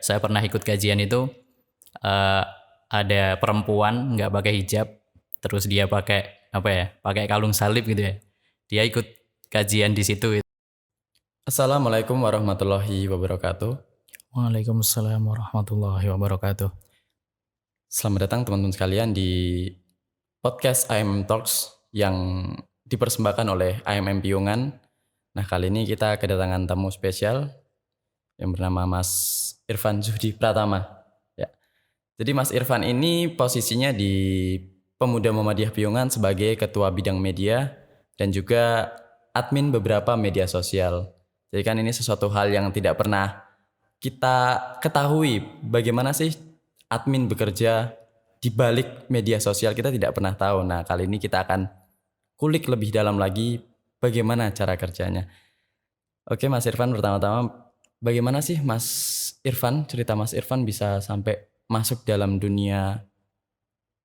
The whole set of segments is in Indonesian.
saya pernah ikut kajian itu eh, ada perempuan nggak pakai hijab, terus dia pakai apa ya, pakai kalung salib gitu ya. Dia ikut kajian di situ. Assalamualaikum warahmatullahi wabarakatuh. Waalaikumsalam warahmatullahi wabarakatuh. Selamat datang teman-teman sekalian di podcast IMM Talks yang dipersembahkan oleh IMM Piungan. Nah, kali ini kita kedatangan tamu spesial yang bernama Mas Irfan Zuhdi Pratama. Ya. Jadi Mas Irfan ini posisinya di Pemuda Muhammadiyah Piungan sebagai Ketua Bidang Media dan juga admin beberapa media sosial. Jadi kan ini sesuatu hal yang tidak pernah kita ketahui, bagaimana sih admin bekerja di balik media sosial, kita tidak pernah tahu. Nah, kali ini kita akan kulik lebih dalam lagi bagaimana cara kerjanya. Oke, Mas Irfan, pertama-tama bagaimana sih Mas Irfan, cerita Mas Irfan bisa sampai masuk dalam dunia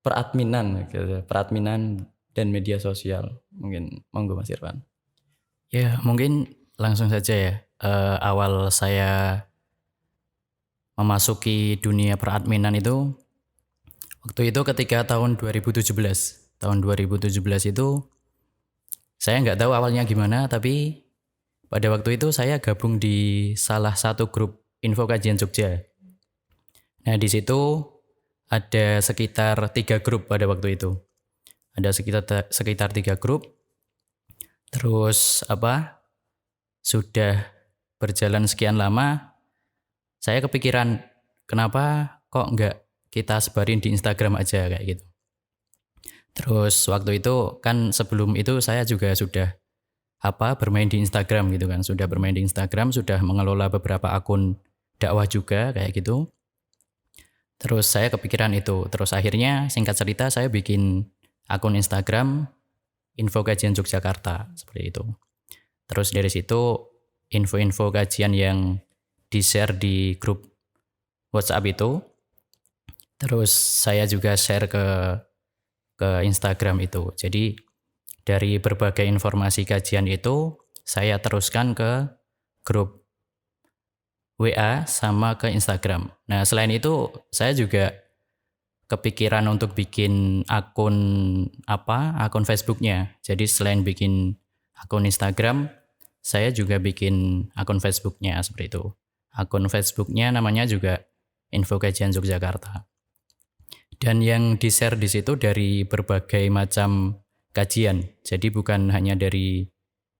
peradminan gitu, peradminan dan media sosial. Mungkin monggo Mas Irfan. Ya, mungkin langsung saja ya. Awal saya memasuki dunia peradminan itu waktu itu ketika tahun 2017. Tahun 2017 itu saya nggak tahu awalnya gimana, tapi pada waktu itu saya gabung di salah satu grup info kajian Jogja. Nah, di situ ada sekitar 3 grup pada waktu itu. Ada sekitar 3 grup. Terus sudah berjalan sekian lama, saya kepikiran kenapa kok nggak kita sebarin di Instagram aja kayak gitu. Terus waktu itu kan sebelum itu saya juga sudah bermain di Instagram gitu kan, sudah bermain di Instagram, sudah mengelola beberapa akun dakwah juga kayak gitu. Terus saya kepikiran itu, terus akhirnya singkat cerita saya bikin akun Instagram Info Kajian Yogyakarta seperti itu. Terus dari situ info-info kajian yang di-share di grup WhatsApp itu, terus saya juga share ke Instagram itu. Jadi dari berbagai informasi kajian itu saya teruskan ke grup WA sama ke Instagram. Nah, selain itu saya juga kepikiran untuk bikin akun Facebooknya. Jadi selain bikin akun Instagram, saya juga bikin akun Facebooknya seperti itu. Akun Facebooknya namanya juga Info Kajian Yogyakarta. Dan yang di-share di situ dari berbagai macam kajian. Jadi bukan hanya dari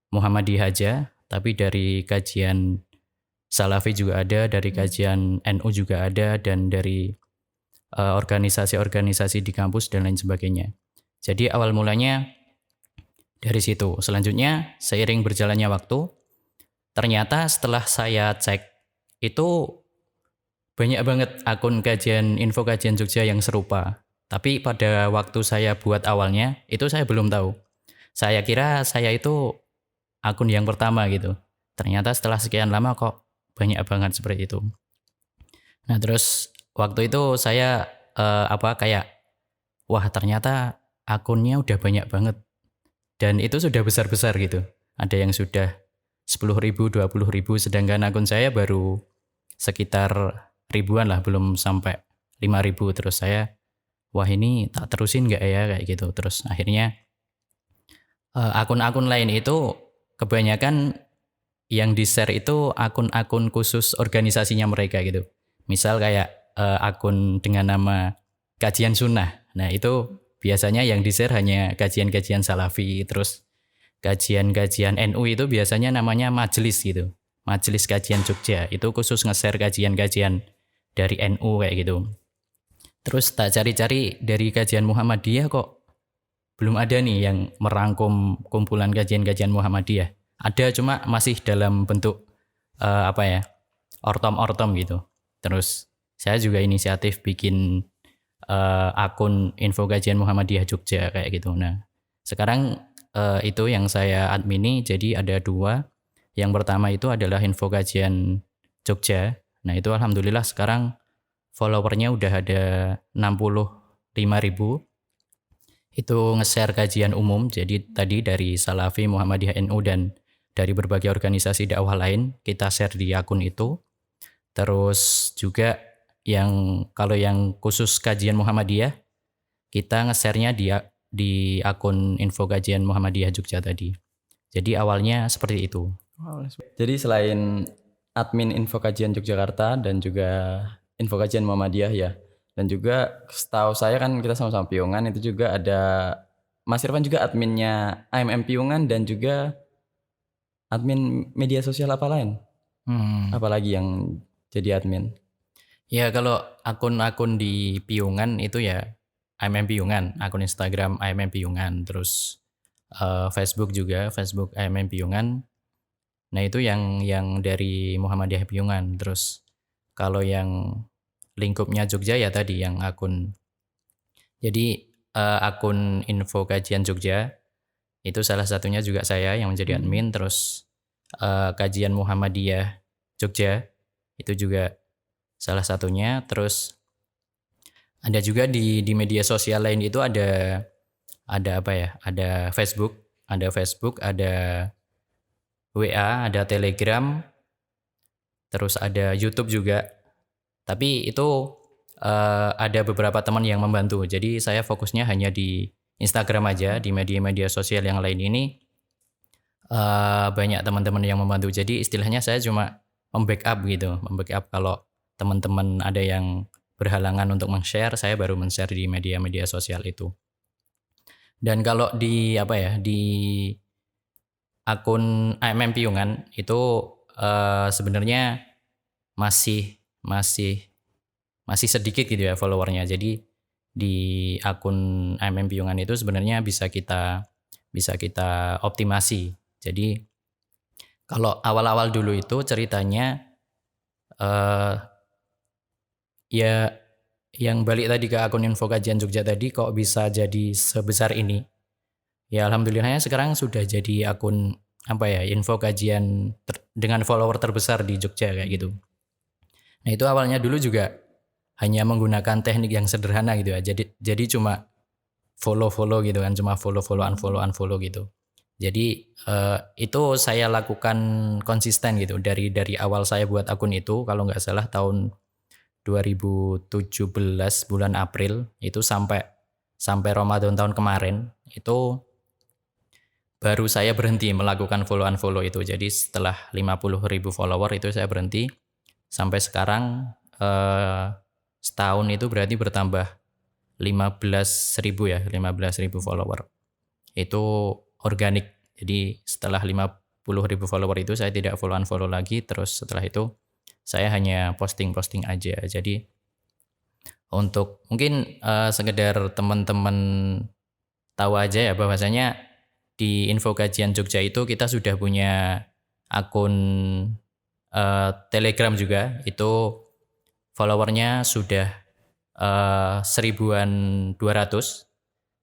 Muhammadiyah aja, tapi dari kajian Salafi juga ada, dari kajian NU juga ada, dan dari organisasi-organisasi di kampus dan lain sebagainya. Jadi awal mulanya dari situ. Selanjutnya seiring berjalannya waktu, ternyata setelah saya cek itu banyak banget akun kajian info kajian Jogja yang serupa. Tapi pada waktu saya buat awalnya itu saya belum tahu. Saya kira saya itu akun yang pertama gitu. Ternyata setelah sekian lama kok banyak banget seperti itu. Nah, terus waktu itu saya wah ternyata akunnya udah banyak banget. Dan itu sudah besar-besar gitu. Ada yang sudah 10.000, 20.000, sedangkan akun saya baru sekitar ribuan lah, belum sampai 5.000. Terus saya, wah ini tak terusin gak ya kayak gitu. Terus akhirnya akun-akun lain itu kebanyakan yang di-share itu akun-akun khusus organisasinya mereka gitu. Misal kayak akun dengan nama Kajian Sunnah. Nah itu biasanya yang di-share hanya kajian-kajian Salafi. Terus kajian-kajian NU itu biasanya namanya majelis gitu. Majelis Kajian Jogja. Itu khusus nge-share kajian-kajian dari NU kayak gitu. Terus tak cari-cari dari kajian Muhammadiyah kok belum ada nih yang merangkum kumpulan kajian-kajian Muhammadiyah. Ada cuma masih dalam bentuk ortom-ortom gitu. Terus saya juga inisiatif bikin akun info kajian Muhammadiyah Jogja kayak gitu. Nah, sekarang itu yang saya admini, jadi ada 2. Yang pertama itu adalah info kajian Jogja. Nah, itu alhamdulillah sekarang followernya udah ada 65.000. Itu nge-share kajian umum, jadi tadi dari Salafi, Muhammadiyah, NU, dan dari berbagai organisasi dakwah lain kita share di akun itu. Terus juga kalau yang khusus kajian Muhammadiyah, kita nge-share-nya di akun info kajian Muhammadiyah Jogja tadi. Jadi awalnya seperti itu. Jadi selain admin info kajian Yogyakarta dan juga info kajian Muhammadiyah ya, dan juga setahu saya kan kita sama-sama Piungan, itu juga ada Mas Irfan juga adminnya AMM Piungan dan juga admin media sosial apa lain? Apalagi yang jadi admin? Ya kalau akun-akun di Piungan itu ya AMM Piungan, akun Instagram AMM Piungan, terus Facebook juga, Facebook AMM Piungan. Nah itu yang dari Muhammadiyah Piungan. Terus kalau yang lingkupnya Jogja ya tadi yang akun. Jadi akun info kajian Jogja itu salah satunya juga saya yang menjadi admin. Terus kajian Muhammadiyah Jogja itu juga salah satunya. Terus ada juga di media sosial lain itu ada apa ya? Ada Facebook, ada WA, ada Telegram, terus ada YouTube juga. Tapi itu ada beberapa teman yang membantu. Jadi saya fokusnya hanya di Instagram aja, di media-media sosial yang lain ini banyak teman-teman yang membantu. Jadi istilahnya saya cuma membackup gitu, membackup kalau teman-teman ada yang berhalangan untuk men-share, saya baru men-share di media-media sosial itu. Dan kalau di akun AMM Piungan itu sebenarnya masih sedikit gitu ya followernya. Jadi di akun AMM Piungan itu sebenarnya bisa kita optimasi. Jadi kalau awal-awal dulu itu ceritanya ya yang balik tadi ke akun info kajian Jogja tadi kok bisa jadi sebesar ini. Ya alhamdulillahnya sekarang sudah jadi akun info kajian dengan follower terbesar di Jogja kayak gitu. Nah itu awalnya dulu juga hanya menggunakan teknik yang sederhana gitu ya. Jadi cuma follow gitu kan, cuma follow unfollow gitu. Jadi itu saya lakukan konsisten gitu dari awal saya buat akun itu, kalau nggak salah tahun 2017 bulan April itu sampai Ramadan tahun kemarin itu baru saya berhenti melakukan follow unfollow itu. Jadi setelah 50.000 follower itu saya berhenti. Sampai sekarang setahun itu berarti bertambah 15.000 follower. Itu organik. Jadi setelah 50.000 follower itu saya tidak follow unfollow lagi. Terus setelah itu saya hanya posting aja. Jadi untuk mungkin sekedar teman-teman tahu aja ya bahwasanya di info kajian Jogja itu kita sudah punya akun Telegram juga. Itu followernya sudah 1.200.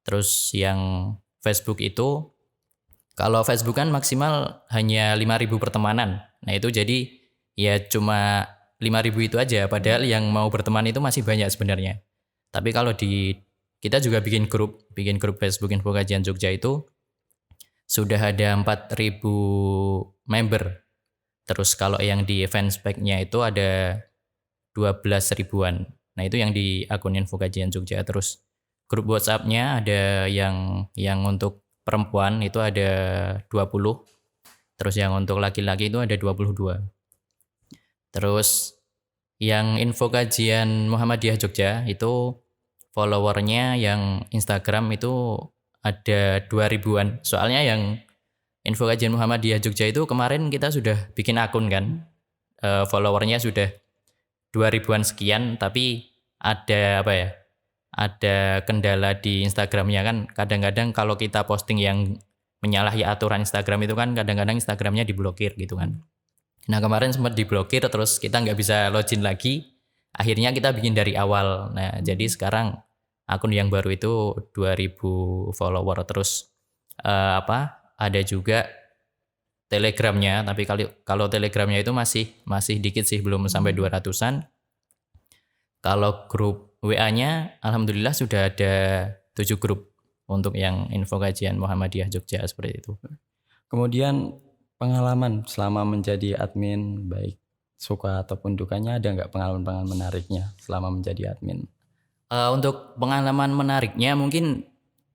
Terus yang Facebook itu, kalau Facebook kan maksimal hanya 5.000 pertemanan. Nah itu jadi ya cuma 5.000 itu aja, padahal yang mau berteman itu masih banyak sebenarnya. Tapi kalau kita juga bikin grup Facebook info kajian Jogja itu sudah ada 4.000 member. Terus kalau yang di event spec-nya itu ada 12 ribuan. Nah itu yang di akun info kajian Jogja. Terus grup WhatsApp-nya ada yang untuk perempuan itu ada 20. Terus yang untuk laki-laki itu ada 22. Terus yang info kajian Muhammadiyah Jogja itu followernya yang Instagram itu ada 2.000-an. Soalnya yang info kajian Muhammadiyah Jogja itu kemarin kita sudah bikin akun kan. Followernya sudah 2.000-an sekian, tapi ada ada kendala di Instagramnya kan. Kadang-kadang kalau kita posting yang menyalahi aturan Instagram itu kan kadang-kadang Instagramnya diblokir gitu kan. Nah kemarin sempat diblokir, terus kita nggak bisa login lagi. Akhirnya kita bikin dari awal. Nah jadi sekarang akun yang baru itu 2.000 follower. Terus ada juga Telegramnya, tapi kalau Telegramnya itu masih dikit sih, belum sampai 200-an. Kalau grup WA-nya alhamdulillah sudah ada 7 grup untuk yang info kajian Muhammadiyah Jogja seperti itu. Kemudian pengalaman selama menjadi admin baik suka ataupun dukanya, ada nggak pengalaman-pengalaman menariknya selama menjadi admin? Untuk pengalaman menariknya mungkin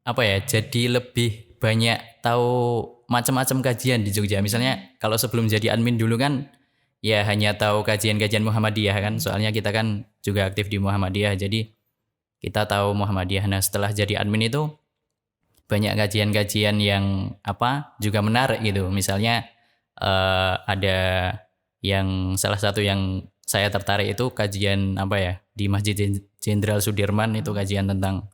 apa ya? Jadi lebih banyak tahu macam-macam kajian di Jogja. Misalnya kalau sebelum jadi admin dulu kan ya hanya tahu kajian-kajian Muhammadiyah kan. Soalnya kita kan juga aktif di Muhammadiyah. Jadi kita tahu Muhammadiyah. Nah, setelah jadi admin itu banyak kajian-kajian yang apa juga menarik gitu. Misalnya ada yang salah satu yang saya tertarik itu kajian apa ya di Masjid Jenderal Sudirman, itu kajian tentang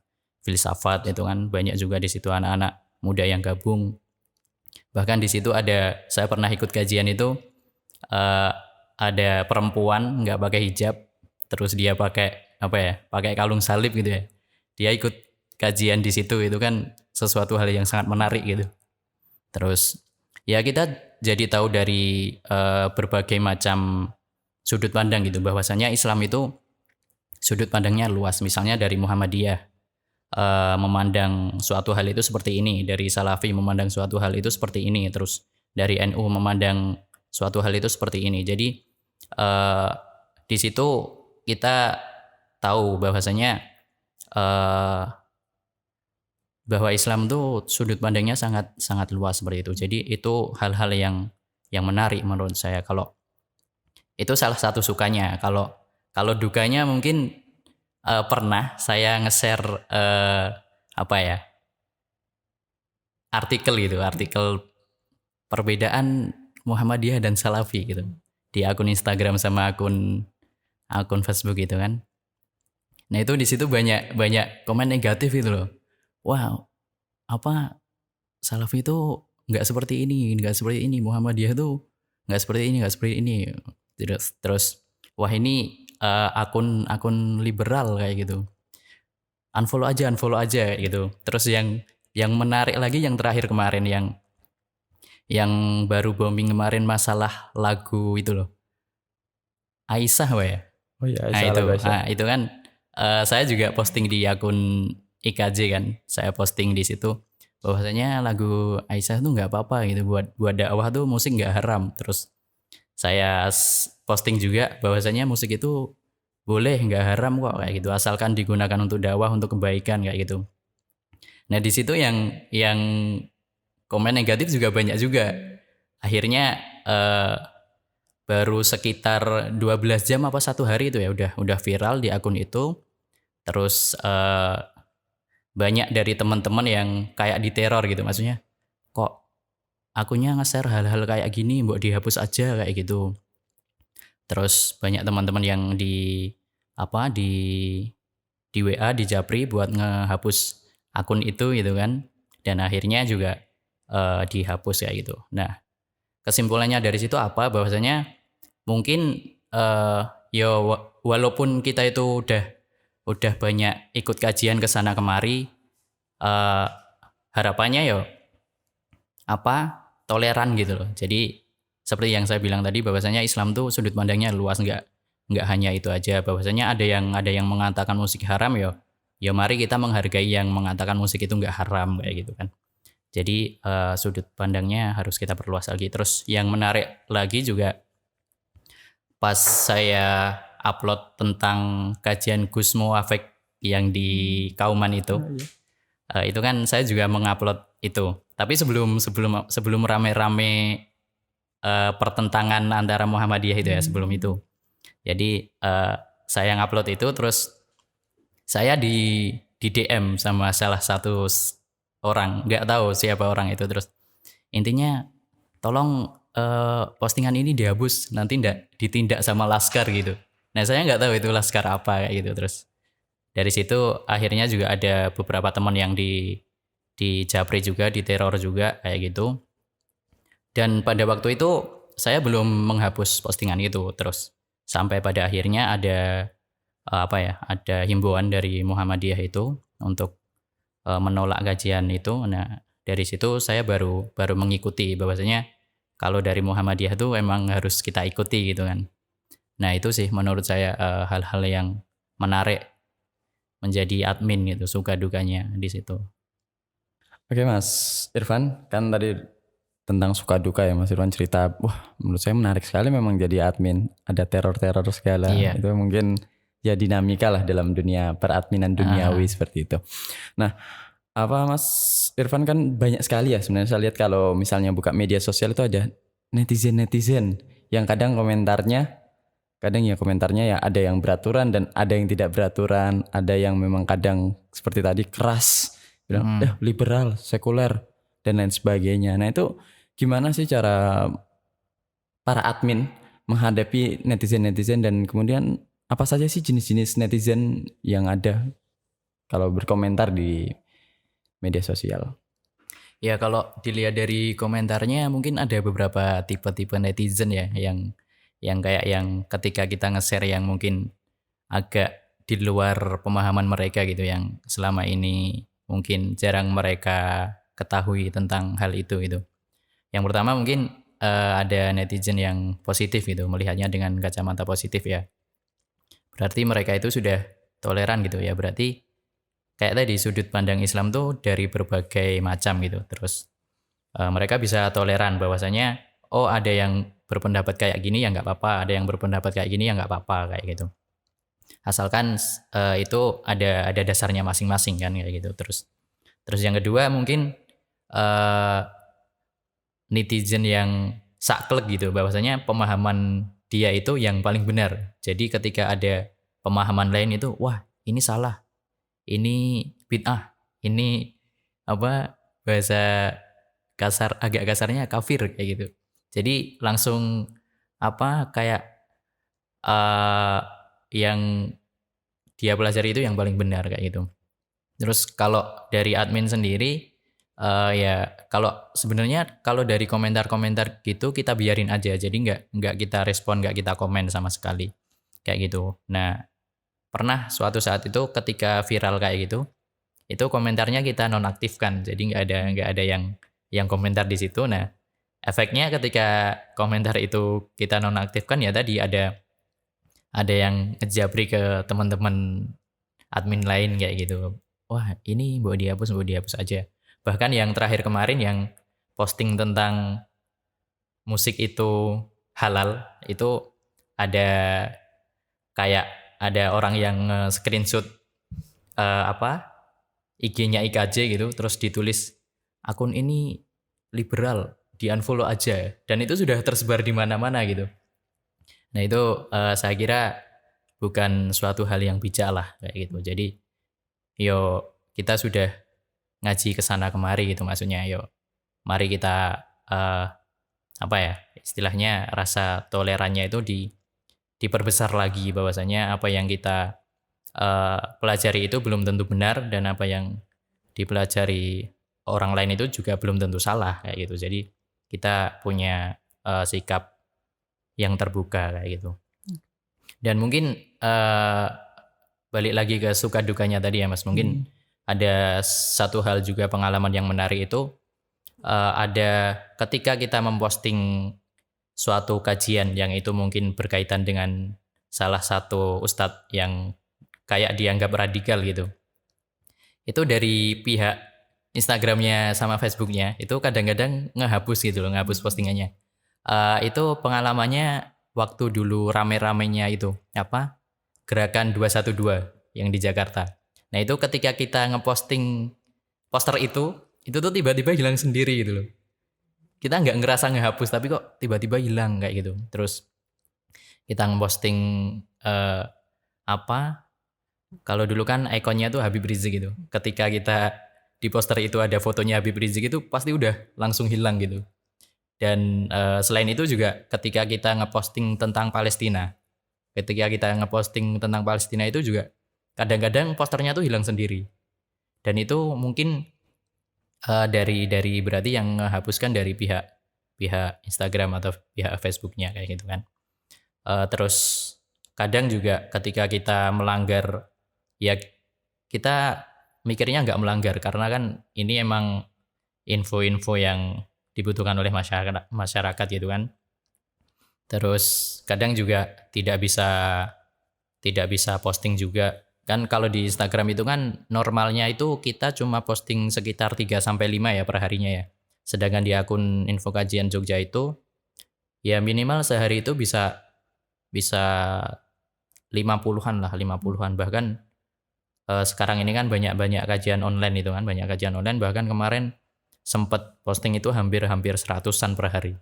filsafat. Itu kan banyak juga di situ anak-anak muda yang gabung. Bahkan di situ ada, saya pernah ikut kajian itu, eh, ada perempuan nggak pakai hijab, terus dia pakai apa ya, pakai kalung salib gitu ya. Dia ikut kajian di situ, itu kan sesuatu hal yang sangat menarik gitu. Terus ya kita jadi tahu dari berbagai macam sudut pandang gitu, bahwasanya Islam itu sudut pandangnya luas. Misalnya dari Muhammadiyah memandang suatu hal itu seperti ini, dari Salafi memandang suatu hal itu seperti ini, terus dari NU memandang suatu hal itu seperti ini. Jadi eh, di situ kita tahu bahwasanya eh, bahwa Islam tuh sudut pandangnya sangat sangat luas seperti itu. Jadi itu hal-hal yang menarik menurut saya. Kalau itu salah satu sukanya. Kalau kalau dukanya mungkin pernah saya nge-share apa ya, artikel gitu, artikel perbedaan Muhammadiyah dan Salafi gitu di akun Instagram sama akun akun Facebook gitu kan. Nah itu di situ banyak banyak komen negatif gitu loh. Wow, apa Salafi itu nggak seperti ini, Muhammadiyah tuh nggak seperti ini, nggak seperti ini. Terus wah ini akun akun liberal kayak gitu. Unfollow aja gitu. Terus yang menarik lagi yang terakhir kemarin, yang baru booming kemarin, masalah lagu itu loh. Aisyah weh. Oh iya, Nah Aisyah, itu, lagu Aisyah. itu kan saya juga posting di akun IKJ kan. Saya posting di situ bahwasanya lagu Aisyah tuh nggak apa-apa gitu, buat dakwah tuh musik nggak haram. Terus saya posting juga bahwasanya musik itu boleh, nggak haram kok kayak gitu, asalkan digunakan untuk dakwah, untuk kebaikan kayak gitu. Nah di situ yang komen negatif juga banyak juga. Akhirnya baru sekitar 12 jam apa 1 hari itu ya udah viral di akun itu. Terus banyak dari teman-teman yang kayak diteror gitu, maksudnya kok akunnya nge-share hal-hal kayak gini, mbok dihapus aja kayak gitu. Terus banyak teman-teman yang di apa di WA, di Japri buat ngehapus akun itu gitu kan. Dan akhirnya juga dihapus kayak gitu. Nah, kesimpulannya dari situ apa? Bahwasanya mungkin ya walaupun kita itu udah banyak ikut kajian ke sana kemari, eh, harapannya ya apa, toleran gitu loh. Jadi seperti yang saya bilang tadi, bahwasanya Islam tuh sudut pandangnya luas, nggak hanya itu aja. Bahwasanya ada yang mengatakan musik haram, ya mari kita menghargai yang mengatakan musik itu nggak haram kayak gitu kan. Jadi sudut pandangnya harus kita perluas lagi. Terus yang menarik lagi juga, pas saya upload tentang kajian Gus Muafek yang di Kauman itu, Oh, iya. itu kan saya juga mengupload itu. Tapi sebelum sebelum sebelum rame-rame pertentangan antara Muhammadiyah itu ya, sebelum itu. Jadi saya ngupload itu, terus saya di DM sama salah satu orang, nggak tahu siapa orang itu. Terus intinya tolong postingan ini dihapus, nanti ndak ditindak sama laskar gitu. Nah saya nggak tahu itu laskar apa kayak gitu. Terus dari situ akhirnya juga ada beberapa teman yang di Japri juga, diteror juga kayak gitu. Dan pada waktu itu saya belum menghapus postingan itu. Terus sampai pada akhirnya ada apa ya, ada himbauan dari Muhammadiyah itu untuk menolak kajian itu. Nah dari situ saya baru baru mengikuti bahwasanya kalau dari Muhammadiyah itu emang harus kita ikuti gitu kan. Nah itu sih menurut saya hal-hal yang menarik menjadi admin gitu, suka dukanya di situ. Oke Mas Irfan, kan tadi tentang suka duka ya Mas Irwan cerita. Wah, menurut saya menarik sekali memang jadi admin. Ada teror-teror segala. Iya. Itu mungkin ya dinamika lah dalam dunia peradminan duniawi seperti itu. Nah, apa Mas Irfan kan banyak sekali ya sebenarnya saya lihat kalau misalnya buka media sosial itu ada netizen yang kadang komentarnya ya ada yang beraturan dan ada yang tidak beraturan, ada yang memang kadang seperti tadi keras, bilang liberal, sekuler dan lain sebagainya. Nah itu gimana sih cara para admin menghadapi netizen dan kemudian apa saja sih jenis-jenis netizen yang ada kalau berkomentar di media sosial? Ya kalau dilihat dari komentarnya mungkin ada beberapa tipe-tipe netizen ya yang kayak yang ketika kita nge-share yang mungkin agak di luar pemahaman mereka gitu yang selama ini mungkin jarang mereka ketahui tentang hal itu gitu. Yang pertama mungkin ada netizen yang positif gitu, melihatnya dengan kacamata positif ya. Berarti mereka itu sudah toleran gitu ya. Berarti kayak tadi sudut pandang Islam tuh dari berbagai macam gitu. Terus mereka bisa toleran bahwasanya oh ada yang berpendapat kayak gini ya nggak apa-apa, ada yang berpendapat kayak gini ya nggak apa-apa kayak gitu. Asalkan itu ada dasarnya masing-masing kan kayak gitu. Terus yang kedua mungkin netizen yang saklek gitu bahwasanya pemahaman dia itu yang paling benar. Jadi ketika ada pemahaman lain itu wah ini salah, ini bid'ah, ini apa bahasa kasar agak kasarnya kafir kayak gitu. Jadi langsung apa kayak yang dia pelajari itu yang paling benar kayak gitu. Terus kalau dari admin sendiri ya kalau sebenarnya kalau dari komentar-komentar gitu kita biarin aja. Jadi nggak kita respon, nggak kita komen sama sekali kayak gitu. Nah pernah suatu saat itu ketika viral kayak gitu, itu komentarnya kita nonaktifkan. Jadi nggak ada yang komentar di situ. Nah efeknya ketika komentar itu kita nonaktifkan ya tadi ada yang ngejabri ke teman-teman admin lain kayak gitu. Wah ini mau dihapus aja. Bahkan yang terakhir kemarin yang posting tentang musik itu halal itu ada kayak ada orang yang screenshot IG-nya IKJ gitu terus ditulis akun ini liberal di-unfollow aja dan itu sudah tersebar di mana-mana gitu. Nah itu saya kira bukan suatu hal yang bijak lah kayak gitu. Jadi yo kita sudah ngaji kesana kemari gitu maksudnya yo mari kita istilahnya rasa tolerannya itu diperbesar lagi bahwasanya apa yang kita pelajari itu belum tentu benar dan apa yang dipelajari orang lain itu juga belum tentu salah kayak gitu. Jadi kita punya sikap yang terbuka kayak gitu. Dan mungkin balik lagi ke suka dukanya tadi ya Mas. Mungkin ada satu hal juga pengalaman yang menarik itu ada ketika kita memposting suatu kajian yang itu mungkin berkaitan dengan salah satu ustadz yang kayak dianggap radikal gitu. Itu dari pihak Instagramnya sama Facebooknya itu kadang-kadang ngehapus gitu loh, ngehapus postingannya. Itu pengalamannya waktu dulu rame-ramenya itu gerakan 212 yang di Jakarta. Nah itu ketika kita ngeposting poster itu tuh tiba-tiba hilang sendiri gitu loh. Kita nggak ngerasa ngehapus tapi kok tiba-tiba hilang kayak gitu. Terus kita ngeposting kalau dulu kan ikonnya tuh Habib Rizik gitu. Ketika kita di poster itu ada fotonya Habib Rizik itu pasti udah langsung hilang gitu. Dan selain itu juga ketika kita ngeposting tentang Palestina, itu juga kadang-kadang posternya tuh hilang sendiri. Dan itu mungkin dari berarti yang menghapuskan dari pihak Instagram atau pihak Facebooknya kayak gitu kan. Terus kadang juga ketika kita melanggar ya kita mikirnya nggak melanggar karena kan ini emang info-info yang dibutuhkan oleh masyarakat gitu kan. Terus kadang juga tidak bisa posting juga. Kan kalau di Instagram itu kan normalnya itu kita cuma posting sekitar 3 sampai 5 ya per harinya ya. Sedangkan di akun Info Kajian Jogja itu ya minimal sehari itu bisa 50-an lah, 50-an. Bahkan sekarang ini kan banyak kajian online itu kan, banyak kajian online, bahkan kemarin sempat posting itu hampir 100-an per hari.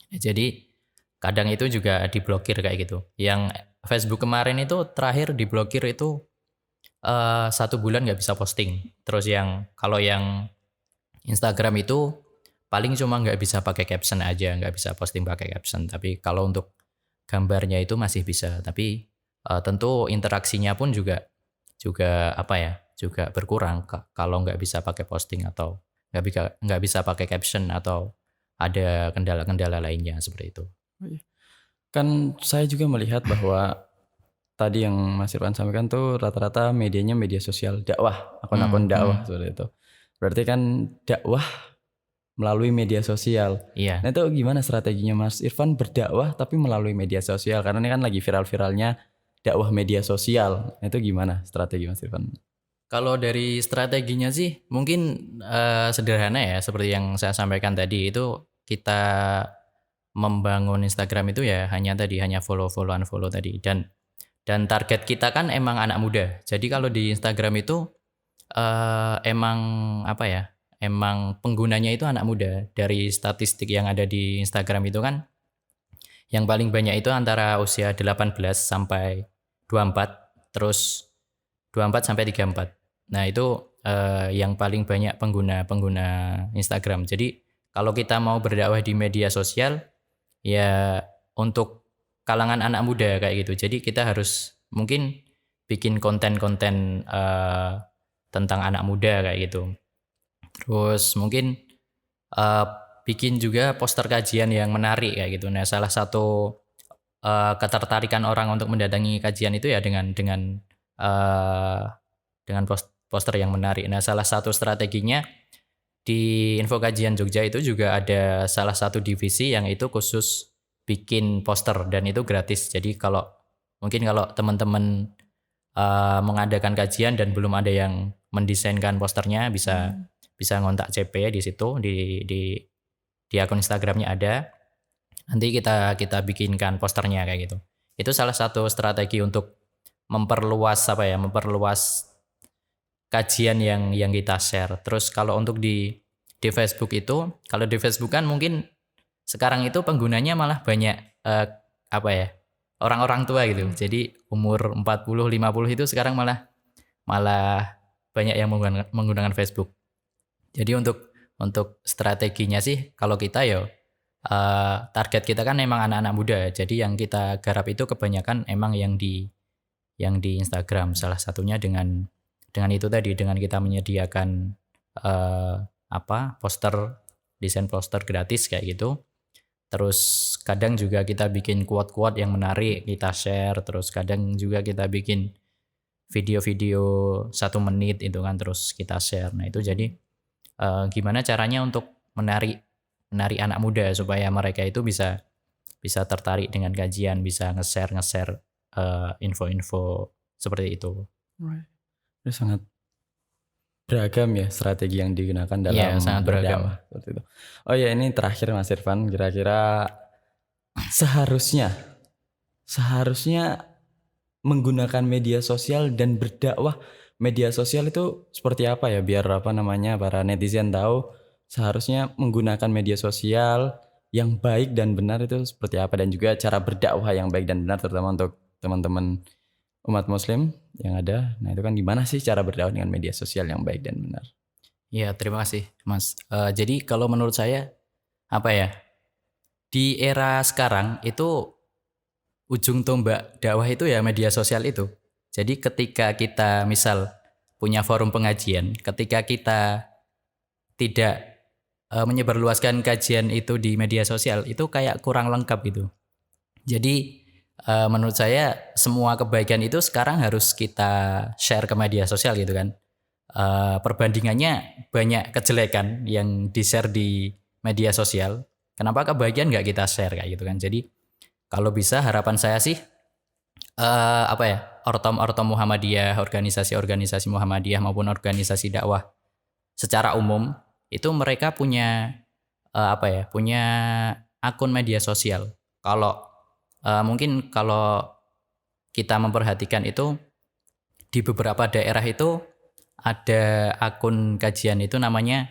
Jadi kadang itu juga diblokir kayak gitu. Yang Facebook kemarin itu terakhir diblokir itu 1 bulan nggak bisa posting. Terus kalau yang Instagram itu paling cuma nggak bisa pakai caption aja, nggak bisa posting pakai caption. Tapi kalau untuk gambarnya itu masih bisa. Tapi tentu interaksinya pun juga juga berkurang kalau nggak bisa pakai posting atau nggak bisa pakai caption atau ada kendala-kendala lainnya seperti itu. Kan saya juga melihat bahwa tadi yang Mas Irfan sampaikan tuh rata-rata medianya media sosial dakwah, akun-akun dakwah seperti itu. Berarti kan dakwah melalui media sosial. Iya. Nah itu gimana strateginya Mas Irfan berdakwah tapi melalui media sosial? Karena ini kan lagi viral-viralnya dakwah media sosial. Nah, itu gimana strategi Mas Irfan? Kalau dari strateginya sih mungkin sederhana ya, seperti yang saya sampaikan tadi itu kita membangun Instagram itu ya hanya follow unfollow tadi dan target kita kan emang anak muda. Jadi kalau di Instagram itu emang emang penggunanya itu anak muda. Dari statistik yang ada di Instagram itu kan yang paling banyak itu antara usia 18 sampai 24, terus 24 sampai 34. Nah, itu yang paling banyak pengguna Instagram. Jadi kalau kita mau berdakwah di media sosial ya untuk kalangan anak muda kayak gitu. Jadi kita harus mungkin bikin konten-konten tentang anak muda kayak gitu. Terus mungkin bikin juga poster kajian yang menarik kayak gitu. Nah, salah satu ketertarikan orang untuk mendatangi kajian itu ya dengan poster yang menarik. Nah, salah satu strateginya di Info Kajian Jogja itu juga ada salah satu divisi yang itu khusus bikin poster dan itu gratis. Jadi kalau teman-teman mengadakan kajian dan belum ada yang mendesainkan posternya bisa ngontak CP di situ di akun Instagramnya ada. Nanti kita bikinkan posternya kayak gitu. Itu salah satu strategi untuk memperluas kajian yang kita share. Terus kalau untuk di Facebook itu, kalau di Facebook kan mungkin sekarang itu penggunanya malah banyak orang-orang tua gitu. Jadi umur 40 50 itu sekarang malah banyak yang menggunakan Facebook. Jadi untuk strateginya sih kalau kita ya target kita kan emang anak-anak muda. Jadi yang kita garap itu kebanyakan emang yang di Instagram. Salah satunya dengan itu tadi, dengan kita menyediakan desain poster gratis kayak gitu. Terus kadang juga kita bikin quote-quote yang menarik kita share. Terus kadang juga kita bikin video-video 1 menit itu kan terus kita share. Nah itu jadi gimana caranya untuk menarik anak muda supaya mereka itu bisa tertarik dengan kajian, bisa nge-share info-info seperti itu. Itu sangat beragam ya strategi yang digunakan dalam sangat beragam. Seperti itu. Oh ya, ini terakhir Mas Irfan, kira-kira seharusnya menggunakan media sosial dan berdakwah media sosial itu seperti apa ya, biar para netizen tahu seharusnya menggunakan media sosial yang baik dan benar itu seperti apa, dan juga cara berdakwah yang baik dan benar terutama untuk teman-teman umat muslim yang ada. Nah itu kan gimana sih cara berdakwah dengan media sosial yang baik dan benar? Ya, terima kasih Mas. Jadi kalau menurut saya di era sekarang itu ujung tombak dakwah itu ya media sosial itu. Jadi ketika kita misal punya forum pengajian, ketika kita tidak menyebarluaskan kajian itu di media sosial, itu kayak kurang lengkap gitu. Jadi menurut saya semua kebaikan itu sekarang harus kita share ke media sosial gitu kan. Perbandingannya banyak kejelekan yang di-share di media sosial. Kenapa kebaikan nggak kita share kayak gitu kan. Jadi kalau bisa harapan saya sih ortom Muhammadiyah, organisasi Muhammadiyah maupun organisasi dakwah secara umum itu mereka punya punya akun media sosial. Kalau mungkin kalau kita memperhatikan itu di beberapa daerah itu ada akun kajian itu namanya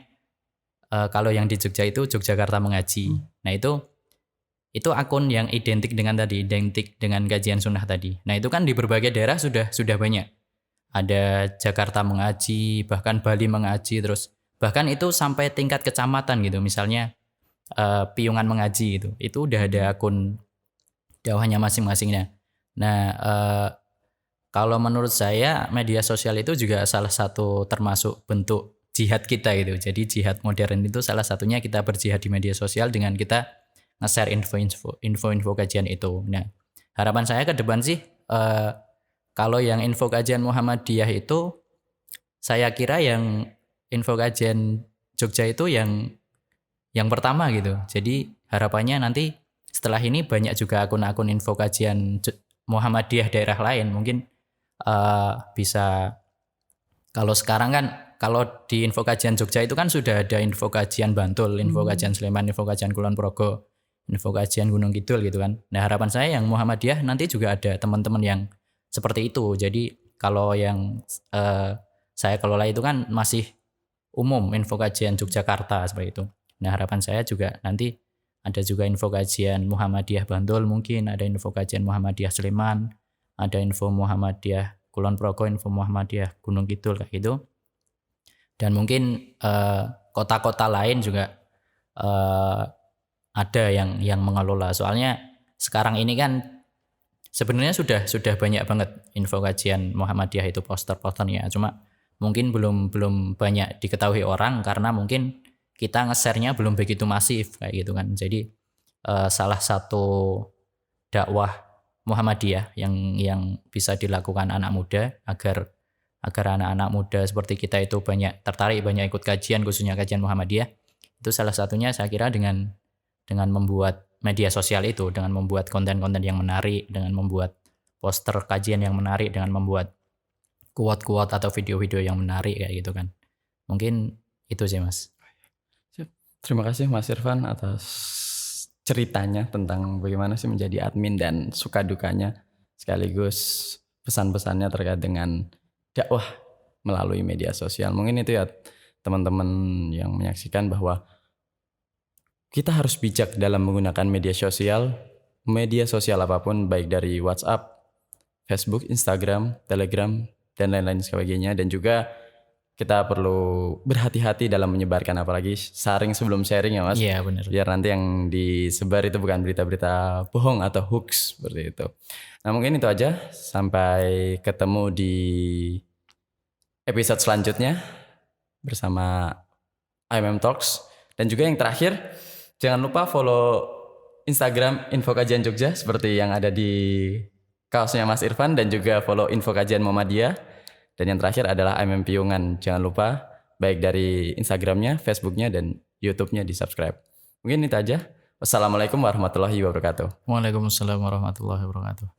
kalau yang di Jogja itu Yogyakarta Mengaji. Nah itu akun yang identik dengan kajian sunnah tadi. Nah itu kan di berbagai daerah sudah banyak. Ada Jakarta Mengaji, bahkan Bali Mengaji, terus bahkan itu sampai tingkat kecamatan gitu. Misalnya Piungan Mengaji gitu. Itu udah ada akun dakwahnya masing-masingnya. Nah kalau menurut saya media sosial itu juga salah satu termasuk bentuk jihad kita gitu. Jadi jihad modern itu salah satunya kita berjihad di media sosial dengan kita nge-share info-info kajian itu. Nah, harapan saya ke depan sih kalau yang info kajian Muhammadiyah itu saya kira yang info kajian Jogja itu yang pertama gitu. Jadi harapannya nanti setelah ini banyak juga akun-akun info kajian Muhammadiyah daerah lain mungkin bisa. Kalau sekarang kan kalau di info kajian Jogja itu kan sudah ada info kajian Bantul, info kajian Sleman, info kajian Kulon Progo, info kajian Gunung Kidul gitu kan. Nah harapan saya yang Muhammadiyah nanti juga ada teman-teman yang seperti itu. Jadi kalau yang saya kelola itu kan masih umum info kajian Yogyakarta seperti itu. Nah harapan saya juga nanti ada juga info kajian Muhammadiyah Bantul, mungkin ada info kajian Muhammadiyah Sleman, ada info Muhammadiyah Kulon Progo, info Muhammadiyah Gunung Kidul kayak gitu. Dan mungkin kota-kota lain juga ada yang mengelola. Soalnya sekarang ini kan sebenarnya sudah banyak banget info kajian Muhammadiyah itu poster-posternya. Cuma mungkin belum banyak diketahui orang karena mungkin kita nge-share-nya belum begitu masif kayak gitu kan. Jadi salah satu dakwah Muhammadiyah yang bisa dilakukan anak muda agar anak-anak muda seperti kita itu banyak tertarik, banyak ikut kajian, khususnya kajian Muhammadiyah. Itu salah satunya saya kira dengan membuat media sosial itu, dengan membuat konten-konten yang menarik, dengan membuat poster kajian yang menarik, dengan membuat quote-quote atau video-video yang menarik kayak gitu kan. Mungkin itu sih Mas. Terima kasih Mas Irfan atas ceritanya tentang bagaimana sih menjadi admin dan suka dukanya, sekaligus pesan-pesannya terkait dengan dakwah melalui media sosial. Mungkin itu ya teman-teman yang menyaksikan bahwa kita harus bijak dalam menggunakan media sosial apapun, baik dari WhatsApp, Facebook, Instagram, Telegram, dan lain-lain sebagainya. Dan juga kita perlu berhati-hati dalam menyebarkan, apalagi sharing sebelum sharing ya Mas. Iya benar. Biar nanti yang disebar itu bukan berita-berita bohong atau hoax seperti itu. Nah mungkin itu aja. Sampai ketemu di episode selanjutnya bersama IMM Talks. Dan juga yang terakhir, jangan lupa follow Instagram Info Kajian Jogja seperti yang ada di kaosnya Mas Irfan, dan juga follow Info Kajian Muhammadiyah. Dan yang terakhir adalah IMM Piungan. Jangan lupa baik dari Instagramnya, Facebooknya, dan YouTube-nya di subscribe. Mungkin itu aja. Wassalamualaikum warahmatullahi wabarakatuh. Waalaikumsalam warahmatullahi wabarakatuh.